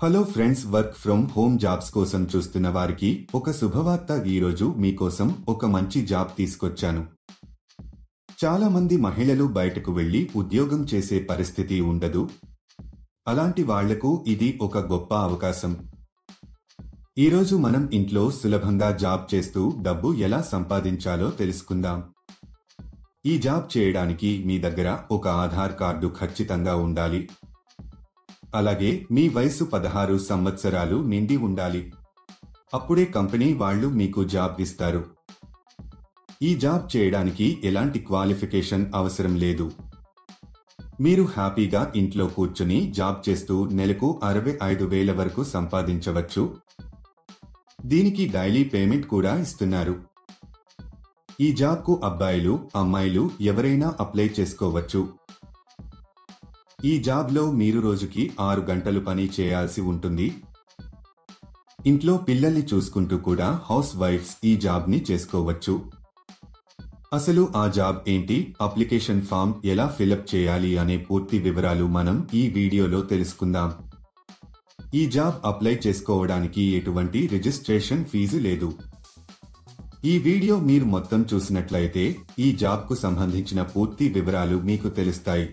Hello friends, work from home jobs కోసం చూస్తున్న వారికి ఒక శుభవార్త. ఈరోజు మీకోసం ఒక మంచి జాబ్ తీసుకొచ్చాను. చాలా మంది మహిళలు బయటకు వెళ్లి ఉద్యోగం చేసే పరిస్థితి ఉండదు. అలాంటి వాళ్లకు ఇది ఒక గొప్ప అవకాశం. ఈరోజు మనం ఇంట్లో సులభంగా జాబ్ చేస్తూ డబ్బు ఎలా సంపాదించాలో తెలుసుకుందాం. ఈ జాబ్ చేయడానికి మీ దగ్గర ఒక ఆధార్ కార్డు ఖచ్చితంగా ఉండాలి. అలాగే మీ వయసు 16 సంవత్సరాలు నిండి ఉండాలి. అప్పుడే కంపెనీ వాళ్ళు మీకు జాబ్ ఇస్తారు. ఈ జాబ్ చేయడానికి ఎలాంటి క్వాలిఫికేషన్ అవసరం లేదు. మీరు హ్యాపీగా ఇంట్లో కూర్చుని జాబ్ చేస్తూ నెలకు 65,000 వరకు సంపాదించవచ్చు. దీనికి డైలీ పేమెంట్ కూడా ఇస్తున్నారు. ఈ జాబ్కు అబ్బాయిలు, అమ్మాయిలు ఎవరైనా అప్లై చేసుకోవచ్చు. ఈ జాబ్లో మీరు రోజుకి 6 గంటలు పని చేయాల్సి ఉంటుంది. ఇంట్లో పిల్లల్ని చూసుకుంటూ కూడా హౌస్ వైఫ్స్ ఈ జాబ్ని చేసుకోవచ్చు. అసలు ఆ జాబ్ ఏంటి, అప్లికేషన్ ఫామ్ ఎలా ఫిలప్ చేయాలి అనే పూర్తి వివరాలు మనం ఈ వీడియోలో తెలుసుకుందాం. ఈ జాబ్ అప్లై చేసుకోవడానికి ఎటువంటి రిజిస్ట్రేషన్ ఫీజు లేదు. ఈ వీడియో మీరు మొత్తం చూసినట్లయితే ఈ జాబ్కు సంబంధించిన పూర్తి వివరాలు మీకు తెలుస్తాయి.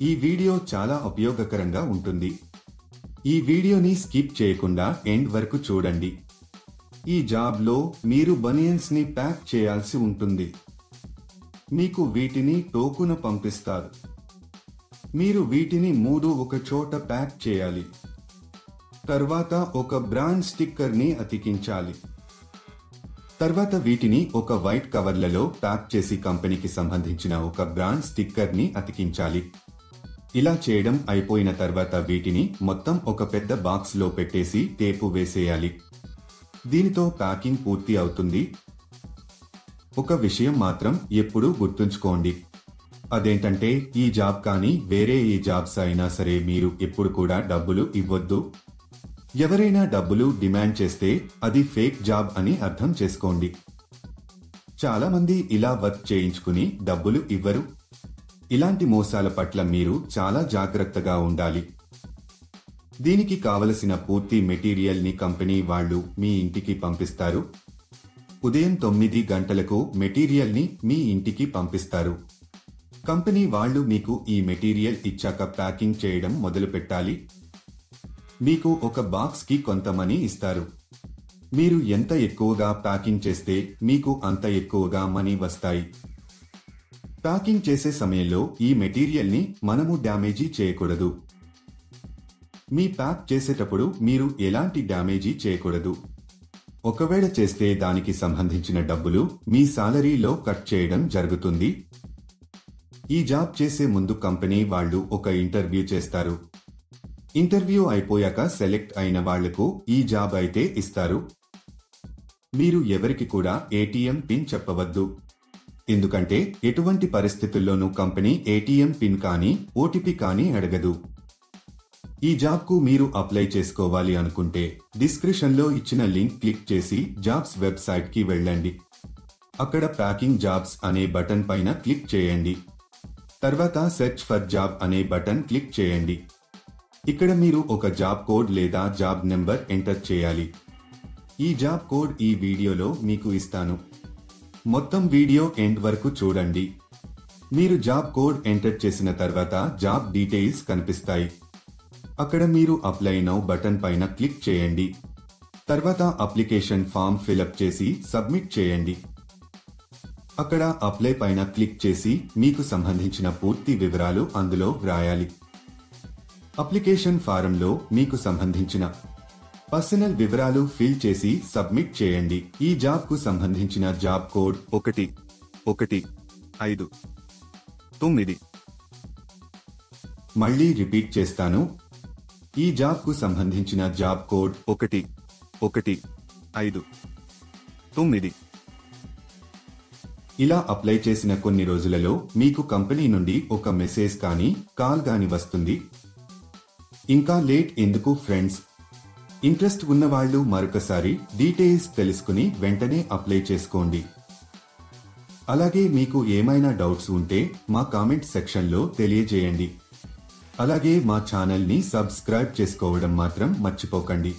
ఈ వీడియో చాలా ఉపయోగకరంగా ఉంటుంది. ఈ వీడియోని స్కిప్ చేయకుండా ఎండ్ వరకు చూడండి. ఈ జాబ్లో మీరు బనియన్స్ ని ప్యాక్ చేయాల్సి ఉంటుంది. మీకు వీటిని టోకున పంపిస్తారు. మీరు వీటిని 3 ఒక చోట ప్యాక్ చేయాలి. తర్వాత ఒక బ్రాండ్ స్టిక్కర్ ని అతికించాలి. తర్వాత వీటిని ఒక వైట్ కవర్లలో ప్యాక్ చేసి కంపెనీకి సంబంధించిన ఒక బ్రాండ్ స్టిక్కర్ ని అతికించాలి. ఇలా చేయడం అయిపోయిన తర్వాత వీటిని మొత్తం ఒక పెద్ద బాక్స్ లో పెట్టేసి టేపు వేసేయాలి. దీనితో ప్యాకింగ్ పూర్తి అవుతుంది. ఒక విషయం మాత్రం ఎప్పుడూ గుర్తుంచుకోండి. అదేంటంటే ఈ జాబ్ కానీ వేరే ఏ జాబ్స్ అయినా సరే మీరు ఎప్పుడు కూడా డబ్బులు ఇవ్వొద్దు. ఎవరైనా డబ్బులు డిమాండ్ చేస్తే అది ఫేక్ జాబ్ అని అర్థం చేసుకోండి. చాలా మంది ఇలా వర్క్ చేయించుకుని డబ్బులు ఇవ్వరు. ఇలాంటి మోసాల పట్ల మీరు చాలా జాగ్రత్తగా ఉండాలి. దీనికి కావలసిన పూర్తి మెటీరియల్ ని కంపెనీ వాళ్ళు మీ ఇంటికి పంపిస్తారు. ఉదయం 9 గంటలకు మెటీరియల్ ని మీ ఇంటికి పంపిస్తారు. కంపెనీ వాళ్ళు మీకు ఈ మెటీరియల్ ఇచ్చాక ప్యాకింగ్ చేయడం మొదలు పెట్టాలి. మీకు ఒక బాక్స్ కి కొంత మనీ ఇస్తారు. మీరు ఎంత ఎక్కువగా ప్యాకింగ్ చేస్తే మీకు అంత ఎక్కువగా మనీ వస్తాయి. ప్యాకింగ్ చేసే సమయంలో ఈ మెటీరియల్ ని మనము డ్యామేజీ చేయకూడదు. మీ ప్యాక్ చేసేటప్పుడు మీరు ఎలాంటి డ్యామేజీ చేయకూడదు. ఒకవేళ చేస్తే దానికి సంబంధించిన డబ్బులు మీ సాలరీలో కట్ చేయడం జరుగుతుంది. ఈ జాబ్ చేసే ముందు కంపెనీ వాళ్ళు ఒక ఇంటర్వ్యూ చేస్తారు. ఇంటర్వ్యూ అయిపోయాక సెలెక్ట్ అయిన వాళ్లకు ఈ జాబ్ అయితే ఇస్తారు. మీరు ఎవరికి కూడా ఏటీఎం పిన్ చెప్పవద్దు. ఎందుకంటే ఎటువంటి పరిస్థితుల్లోనూ కంపెనీ ఏటీఎం పిన్ కానీ ఓటీపీ కానీ అడగదు. ఈ జాబ్కు మీరు అప్లై చేసుకోవాలి అనుకుంటే డిస్క్రిప్షన్లో ఇచ్చిన లింక్ క్లిక్ చేసి జాబ్స్ వెబ్సైట్ కి వెళ్ళండి. అక్కడ ప్యాకింగ్ జాబ్స్ అనే బటన్ పైన క్లిక్ చేయండి. తర్వాత సెర్చ్ ఫర్ జాబ్ అనే బటన్ క్లిక్ చేయండి. ఇక్కడ మీరు ఒక జాబ్ కోడ్ లేదా జాబ్ నెంబర్ ఎంటర్ చేయాలి. ఈ జాబ్ కోడ్ ఈ వీడియోలో మీకు ఇస్తాను. మొత్తం వీడియో ఎండ్ వరకు చూడండి. మీరు జాబ్ కోడ్ ఎంటర్ చేసిన తర్వాత జాబ్ డీటెయిల్స్ కనిపిస్తాయి. అక్కడ మీరు అప్లై నౌ బటన్ పైన క్లిక్ చేయండి. తర్వాత అప్లికేషన్ ఫామ్ ఫిలప్ చేసి సబ్మిట్ చేయండి. అక్కడ అప్లై పైన క్లిక్ చేసి మీకు సంబంధించిన పూర్తి వివరాలు అందులో వ్రాయాలి. అప్లికేషన్ ఫారంలో మీకు సంబంధించిన పర్సనల్ వివరాలు ఫిల్ చేసి సబ్మిట్ చేయండి. ఈ జాబ్ కు సంబంధించిన జాబ్ కోడ్ 1159. మళ్ళీ రిపీట్ చేస్తాను. ఈ జాబ్ కు సంబంధించిన జాబ్ కోడ్ 1159. ఇలా అప్లై చేసిన కొన్ని రోజులలో మీకు కంపెనీ నుండి ఒక మెసేజ్ కానీ కాల్ గాని వస్తుంది. ఇంకా లేట్ ఎందుకు ఫ్రెండ్స్? ఇంట్రెస్ట్ ఉన్నవాళ్లు మరొకసారి డీటెయిల్స్ తెలుసుకుని వెంటనే అప్లై చేసుకోండి. అలాగే మీకు ఏమైనా డౌట్స్ ఉంటే మా కామెంట్ సెక్షన్లో తెలియజేయండి. అలాగే మా ఛానల్ని సబ్స్క్రైబ్ చేసుకోవడం మాత్రం మర్చిపోకండి.